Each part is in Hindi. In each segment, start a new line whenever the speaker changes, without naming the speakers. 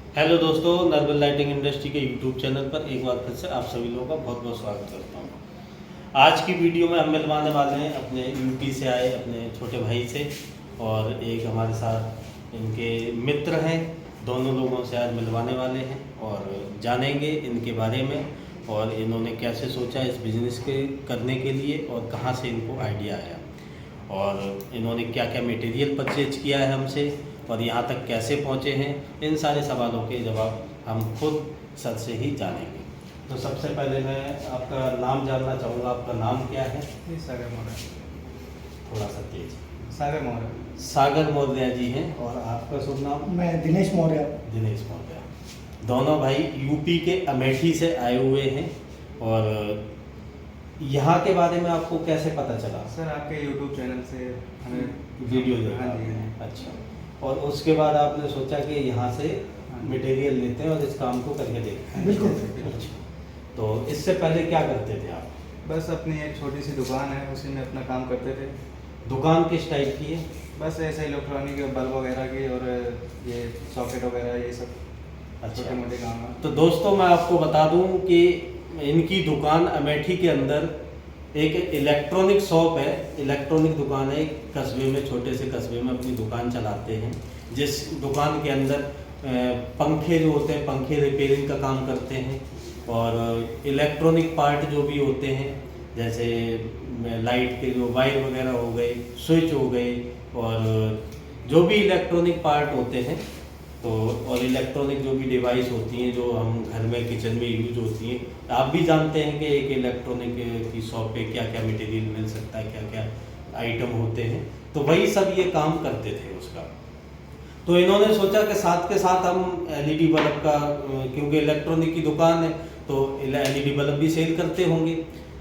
हेलो दोस्तों, नर्बल लाइटिंग इंडस्ट्री के यूट्यूब चैनल पर एक बार फिर से आप सभी लोगों का बहुत बहुत स्वागत करता हूँ। आज की वीडियो में हम मिलवाने वाले हैं अपने यूपी से आए अपने छोटे भाई से, और एक हमारे साथ इनके मित्र हैं। दोनों लोगों से आज मिलवाने वाले हैं और जानेंगे इनके बारे में, और इन्होंने कैसे सोचा इस बिज़नेस के करने के लिए और कहाँ से इनको आइडिया आया, और इन्होंने क्या क्या मटेरियल परचेज किया है हमसे और यहाँ तक कैसे पहुँचे हैं। इन सारे सवालों के जवाब हम खुद सर से ही जानेंगे। तो सबसे पहले मैं आपका नाम जानना चाहूँगा। आपका नाम क्या है?
जी, सागर मौर्य।
थोड़ा सा तेज।
सागर मौर्य।
सागर मौर्य जी हैं। और आपका शुभ नाम?
मैं दिनेश मौर्य।
दिनेश मौर्य। दोनों भाई यूपी के अमेठी से आए हुए हैं। और यहाँ के बारे में आपको कैसे पता चला?
सर, आपके यूट्यूब चैनल से हमें
वीडियो देखा
हाँ जी,
आपने? अच्छा। और उसके बाद आपने सोचा कि यहाँ से मटेरियल लेते हैं और इस काम को करके देखते हैं।
बिल्कुल।
अच्छा। तो इससे पहले क्या करते थे आप?
बस अपनी एक छोटी सी दुकान है, उसी में अपना काम करते थे।
दुकान किस टाइप की है?
बस ऐसे इलेक्ट्रॉनिक बल्ब वगैरह की और ये सॉकेट वगैरह ये सब
अच्छा।
छोटे मोटे काम है।
तो दोस्तों, मैं आपको बता दूं कि इनकी दुकान अमेठी के अंदर एक इलेक्ट्रॉनिक शॉप है, इलेक्ट्रॉनिक दुकान है। एक कस्बे में, छोटे से कस्बे में अपनी दुकान चलाते हैं, जिस दुकान के अंदर पंखे जो होते हैं, पंखे रिपेयरिंग का काम करते हैं। और इलेक्ट्रॉनिक पार्ट जो भी होते हैं, जैसे लाइट के जो वायर वगैरह हो गए, स्विच हो गए, और जो भी इलेक्ट्रॉनिक पार्ट होते हैं, तो और इलेक्ट्रॉनिक जो भी डिवाइस होती हैं जो हम घर में किचन में यूज होती हैं। आप भी जानते हैं कि एक इलेक्ट्रॉनिक की शॉप पे क्या क्या मटेरियल मिल सकता है, क्या क्या आइटम होते हैं। तो वही सब ये काम करते थे उसका। तो इन्होंने सोचा कि साथ के साथ हम एलईडी बल्ब का, क्योंकि इलेक्ट्रॉनिक की दुकान है तो एलईडी बल्ब भी सेल करते होंगे।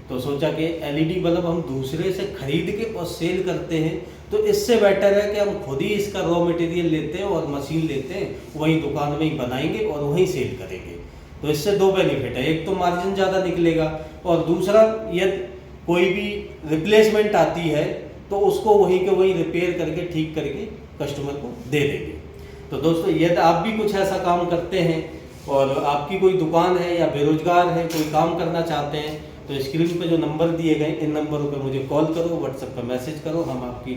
तो सोचा कि एलईडी बल्ब हम दूसरे से खरीद के और सेल करते हैं, तो इससे बेटर है कि हम खुद ही इसका रॉ मटेरियल लेते हैं और मशीन लेते हैं, वहीं दुकान में ही बनाएंगे और वहीं सेल करेंगे। तो इससे दो बेनिफिट है, एक तो मार्जिन ज़्यादा निकलेगा, और दूसरा यदि कोई भी रिप्लेसमेंट आती है तो उसको वहीं के वहीं रिपेयर करके ठीक करके कस्टमर को दे देंगे। तो दोस्तों, यदि आप भी कुछ ऐसा काम करते हैं और आपकी कोई दुकान है या बेरोजगार है, कोई काम करना चाहते हैं, तो स्क्रीन पे जो नंबर दिए गए, इन नंबरों पे मुझे कॉल करो, व्हाट्सएप पर मैसेज करो। हम आपकी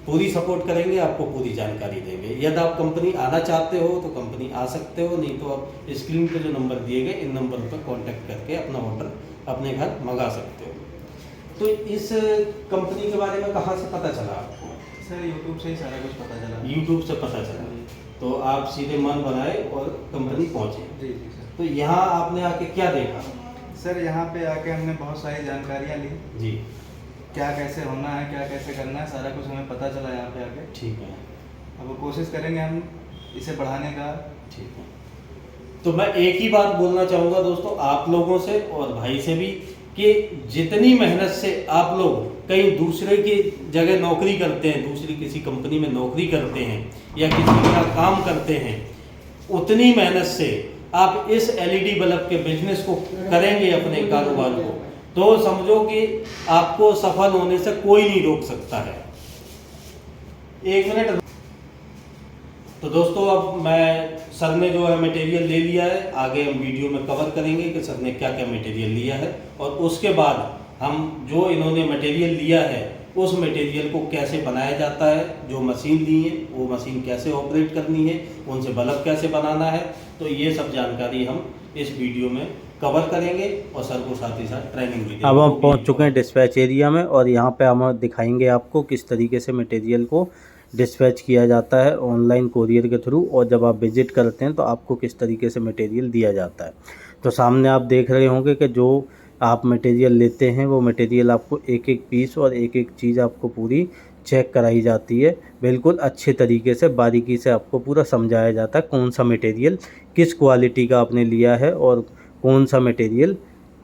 पूरी सपोर्ट करेंगे, आपको पूरी जानकारी देंगे। यदि आप कंपनी आना चाहते हो तो कंपनी आ सकते हो, नहीं तो आप स्क्रीन पे जो नंबर दिए गए, इन नंबरों पर कांटेक्ट करके अपना ऑर्डर अपने घर मंगा सकते हो। तो इस कंपनी के बारे में कहाँ से पता चला आपको?
सर, यूट्यूब से ही सारा कुछ पता चला।
यूट्यूब से पता चला। तो आप सीधे मन बनाए और कंपनी पहुँचे।
जी जी सर।
तो यहाँ आपने आके क्या देखा?
सर, यहाँ पे आके हमने बहुत सारी जानकारियाँ ली,
जी।
क्या कैसे होना है, क्या कैसे करना है, सारा कुछ हमें पता चला यहाँ पे आके।
ठीक है।
अब कोशिश करेंगे हम इसे बढ़ाने का।
ठीक है। तो मैं एक ही बात बोलना चाहूँगा दोस्तों, आप लोगों से और भाई से भी, कि जितनी मेहनत से आप लोग कहीं दूसरे की जगह नौकरी करते हैं, दूसरी किसी कंपनी में नौकरी करते हैं या किसी का काम करते हैं, उतनी मेहनत से आप इस एलईडी बल्ब के बिजनेस को करेंगे, अपने कारोबार को, तो समझो कि आपको सफल होने से कोई नहीं रोक सकता है। एक मिनट। तो दोस्तों, अब मैं सर ने जो है मटेरियल ले लिया है, आगे हम वीडियो में कवर करेंगे कि सर ने क्या क्या मटेरियल लिया है, और उसके बाद हम जो इन्होंने मटेरियल लिया है उस मटेरियल को कैसे बनाया जाता है, जो मशीन ली है वो मशीन कैसे ऑपरेट करनी है, उनसे बल्ब कैसे बनाना है। तो ये सब जानकारी हम इस वीडियो में कवर करेंगे और सर को साथ ही साथ ट्रेनिंग भी देंगे।
अब हम पहुंच चुके हैं डिस्पैच एरिया में, और यहाँ पे हम दिखाएंगे आपको किस तरीके से मटेरियल को डिस्पैच किया जाता है ऑनलाइन कोरियर के थ्रू, और जब आप विजिट करते हैं तो आपको किस तरीके से मटेरियल दिया जाता है। तो सामने आप देख रहे होंगे कि जो आप मटेरियल लेते हैं वो मटेरियल आपको एक एक पीस और एक एक चीज़ आपको पूरी चेक कराई जाती है। बिल्कुल अच्छे तरीके से बारीकी से आपको पूरा समझाया जाता है कौन सा मटेरियल किस क्वालिटी का आपने लिया है और कौन सा मटेरियल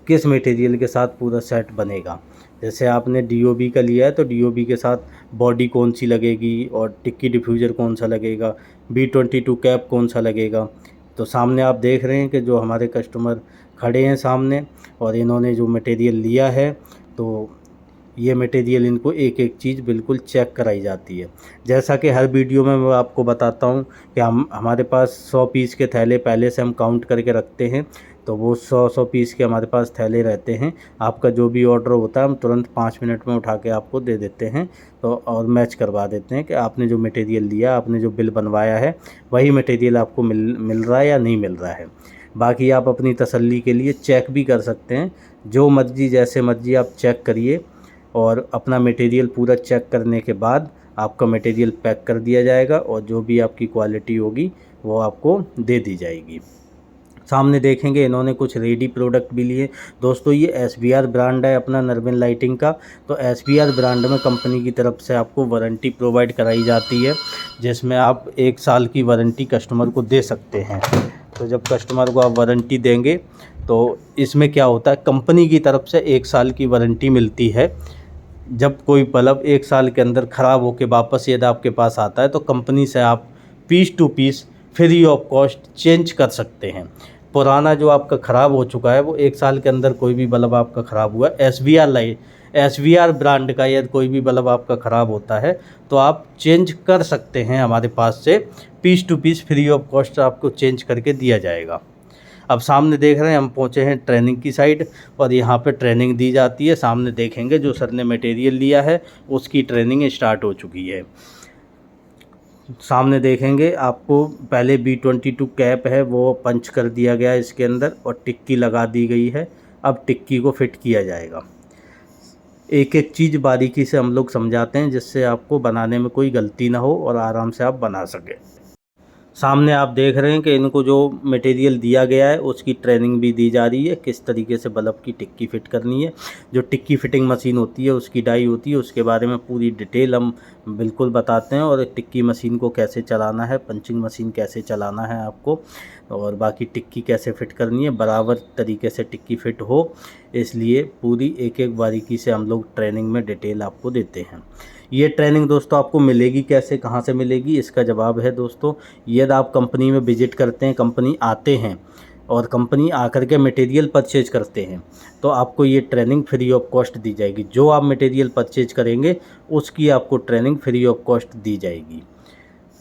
किस मटेरियल के साथ पूरा सेट बनेगा। जैसे आपने डीओबी का लिया है तो डीओबी के साथ बॉडी कौन सी लगेगी और टिक्की डिफ्यूज़र कौन सा लगेगा, B22 कैप कौन सा लगेगा। तो सामने आप देख रहे हैं कि जो हमारे कस्टमर खड़े हैं सामने, और इन्होंने जो मटेरियल लिया है, तो ये मटेरियल इनको एक एक चीज़ बिल्कुल चेक कराई जाती है। जैसा कि हर वीडियो में मैं आपको बताता हूँ कि हमारे पास 100 पीस के थैले पहले से हम काउंट करके रखते हैं, तो वो 100 पीस के हमारे पास थैले रहते हैं। आपका जो भी ऑर्डर होता है हम तुरंत 5 मिनट में उठा के आपको दे देते हैं, तो और मैच करवा देते हैं कि आपने जो मटेरियल लिया, आपने जो बिल बनवाया है, वही मटेरियल आपको मिल रहा है या नहीं मिल रहा है। बाकी आप अपनी तसल्ली के लिए चेक भी कर सकते हैं, जो मर्ज़ी जैसे मर्ज़ी आप चेक करिए, और अपना मटेरियल पूरा चेक करने के बाद आपका मटेरियल पैक कर दिया जाएगा और जो भी आपकी क्वालिटी होगी वो आपको दे दी जाएगी। सामने देखेंगे इन्होंने कुछ रेडी प्रोडक्ट भी लिए। दोस्तों ये SBR ब्रांड है अपना नरबिन लाइटिंग का। तो SBR ब्रांड में कंपनी की तरफ से आपको वारंटी प्रोवाइड कराई जाती है, जिसमें आप 1 साल की वारंटी कस्टमर को दे सकते हैं। तो जब कस्टमर को आप वारंटी देंगे तो इसमें क्या होता है, कंपनी की तरफ से 1 साल की वारंटी मिलती है। जब कोई बल्ब 1 साल के अंदर ख़राब होकर वापस यदि आपके पास आता है तो कंपनी से आप piece to piece free of cost change कर सकते हैं। पुराना जो आपका ख़राब हो चुका है वो 1 साल के अंदर कोई भी बल्ब आपका ख़राब हुआ है, SBR ब्रांड का यदि कोई भी बल्ब आपका ख़राब होता है तो आप चेंज कर सकते हैं। हमारे पास से piece to piece free of cost आपको चेंज करके दिया जाएगा। अब सामने देख रहे हैं हम पहुंचे हैं ट्रेनिंग की साइड, और यहाँ पे ट्रेनिंग दी जाती है। सामने देखेंगे जो सर ने मटेरियल लिया है उसकी ट्रेनिंग स्टार्ट हो चुकी है। सामने देखेंगे आपको पहले B22 कैप है वो पंच कर दिया गया है इसके अंदर, और टिक्की लगा दी गई है। अब टिक्की को फिट किया जाएगा। एक एक चीज़ बारीकी से हम लोग समझाते हैं जिससे आपको बनाने में कोई गलती ना हो और आराम से आप बना सकें। सामने आप देख रहे हैं कि इनको जो मटेरियल दिया गया है उसकी ट्रेनिंग भी दी जा रही है, किस तरीके से बल्ब की टिक्की फिट करनी है। जो टिक्की फिटिंग मशीन होती है उसकी डाई होती है, उसके बारे में पूरी डिटेल हम बिल्कुल बताते हैं, और टिक्की मशीन को कैसे चलाना है, पंचिंग मशीन कैसे चलाना है आपको, और बाकी टिक्की कैसे फ़िट करनी है, बराबर तरीके से टिक्की फ़िट हो, इसलिए पूरी एक एक बारीकी से हम लोग ट्रेनिंग में डिटेल आपको देते हैं। ये ट्रेनिंग दोस्तों आपको मिलेगी कैसे, कहाँ से मिलेगी, इसका जवाब है दोस्तों, यदि आप कंपनी में विजिट करते हैं, कंपनी आते हैं और कंपनी आकर के मटेरियल परचेज करते हैं, तो आपको ये ट्रेनिंग फ्री ऑफ कॉस्ट दी जाएगी। जो आप मटेरियल परचेज करेंगे उसकी आपको ट्रेनिंग फ्री ऑफ कॉस्ट दी जाएगी।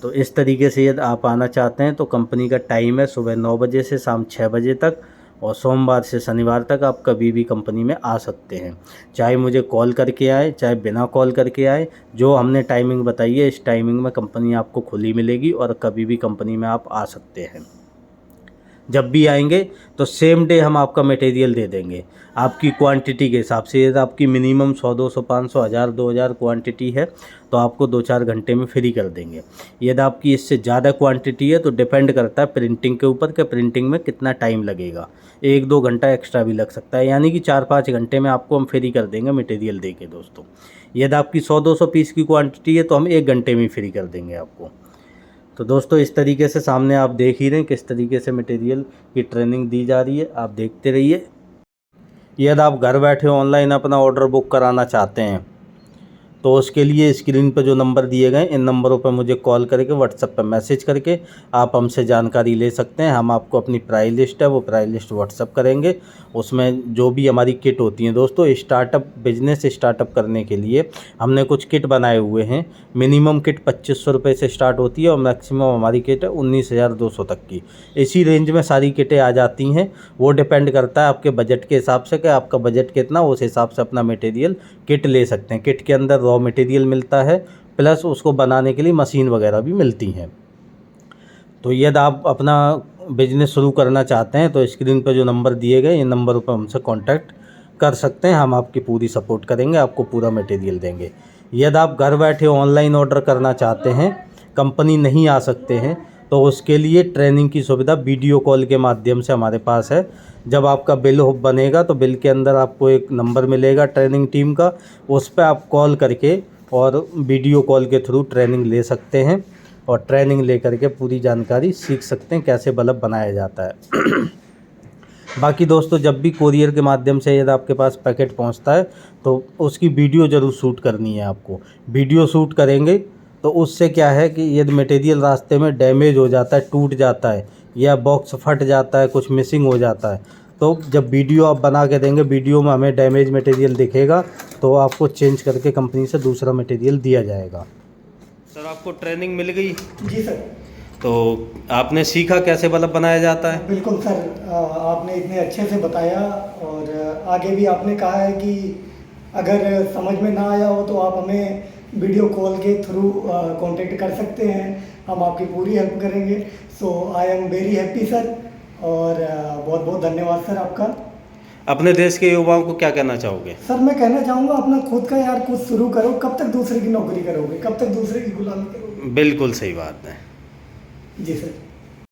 तो इस तरीके से यदि आप आना चाहते हैं तो कंपनी का टाइम है सुबह 9 बजे से शाम 6 बजे तक, और सोमवार से शनिवार तक आप कभी भी कंपनी में आ सकते हैं। चाहे मुझे कॉल करके आए, चाहे बिना कॉल करके आए, जो हमने टाइमिंग बताई है इस टाइमिंग में कंपनी आपको खुली मिलेगी और कभी भी कंपनी में आप आ सकते हैं। जब भी आएंगे तो सेम डे हम आपका मटेरियल दे देंगे आपकी क्वांटिटी के हिसाब से। यदि आपकी मिनिमम 100, 200, 500, 1000, 2000 क्वांटिटी है तो आपको 2-4 घंटे में फ्री कर देंगे। यदि आपकी इससे ज़्यादा क्वांटिटी है तो डिपेंड करता है प्रिंटिंग के ऊपर कि प्रिंटिंग में कितना टाइम लगेगा, 1-2 घंटा एक्स्ट्रा भी लग सकता है, यानी कि 4-5 घंटे में आपको हम फ्री कर देंगे मटेरियल दे के दोस्तों। यदि आपकी 100-200 पीस की क्वांटिटी है तो हम 1 घंटे में फ्री कर देंगे आपको। तो दोस्तों इस तरीके से सामने आप देख ही रहे हैं किस तरीके से मटेरियल की ट्रेनिंग दी जा रही है, आप देखते रहिए। यदि आप घर बैठे ऑनलाइन अपना ऑर्डर बुक कराना चाहते हैं तो उसके लिए स्क्रीन पर जो नंबर दिए गए इन नंबरों पर मुझे कॉल करके व्हाट्सएप पर मैसेज करके आप हमसे जानकारी ले सकते हैं। हम आपको अपनी प्राइस लिस्ट है वो प्राइस लिस्ट व्हाट्सएप करेंगे। उसमें जो भी हमारी किट होती हैं दोस्तों, बिजनेस स्टार्टअप करने के लिए हमने कुछ किट बनाए हुए हैं। मिनिमम किट 2500 रुपये से स्टार्ट होती है और मैक्सिमम हमारी किट है 19,200 तक की। इसी रेंज में सारी किटें आ जाती हैं। वो डिपेंड करता है आपके बजट के हिसाब से कि आपका बजट कितना, उस हिसाब से अपना मटेरियल किट ले सकते हैं। किट के अंदर रॉ मटेरियल मिलता है, प्लस उसको बनाने के लिए मशीन वगैरह भी मिलती हैं। तो यदि आप अपना बिजनेस शुरू करना चाहते हैं तो स्क्रीन पर जो नंबर दिए गए इन नंबरों पर हमसे कांटेक्ट कर सकते हैं। हम आपकी पूरी सपोर्ट करेंगे, आपको पूरा मटेरियल देंगे। यदि आप घर बैठे ऑनलाइन ऑर्डर करना चाहते हैं, कंपनी नहीं आ सकते हैं, तो उसके लिए ट्रेनिंग की सुविधा वीडियो कॉल के माध्यम से हमारे पास है। जब आपका बिल बनेगा तो बिल के अंदर आपको एक नंबर मिलेगा ट्रेनिंग टीम का, उस पर आप कॉल करके और वीडियो कॉल के थ्रू ट्रेनिंग ले सकते हैं और ट्रेनिंग ले करके पूरी जानकारी सीख सकते हैं कैसे बल्ब बनाया जाता है। बाकी दोस्तों जब भी कोरियर के माध्यम से यदि आपके पास पैकेट पहुंचता है तो उसकी वीडियो ज़रूर शूट करनी है आपको। वीडियो शूट करेंगे तो उससे क्या है कि यदि मटेरियल रास्ते में डैमेज हो जाता है, टूट जाता है या बॉक्स फट जाता है, कुछ मिसिंग हो जाता है, तो जब वीडियो आप बना के देंगे, वीडियो में हमें डैमेज मटेरियल दिखेगा तो आपको चेंज करके कंपनी से दूसरा मटेरियल दिया जाएगा।
सर आपको ट्रेनिंग मिल गई,
जी सर।
तो आपने सीखा कैसे बल्ब बनाया जाता है?
बिल्कुल सर, आपने इतने अच्छे से बताया और आगे भी आपने कहा है कि अगर समझ में ना आया हो तो आप हमें वीडियो कॉल के थ्रू कांटेक्ट कर सकते हैं, हम आपकी पूरी हेल्प करेंगे। So I am very happy sir, और बहुत बहुत धन्यवाद सर आपका।
अपने देश के युवाओं को क्या कहना चाहोगे?
सर मैं कहना चाहूँगा अपना खुद का यार कुछ शुरू करो, कब तक दूसरे की नौकरी करोगे, कब तक दूसरे की गुलामी करोगे।
बिल्कुल सही बात है।
जी सर।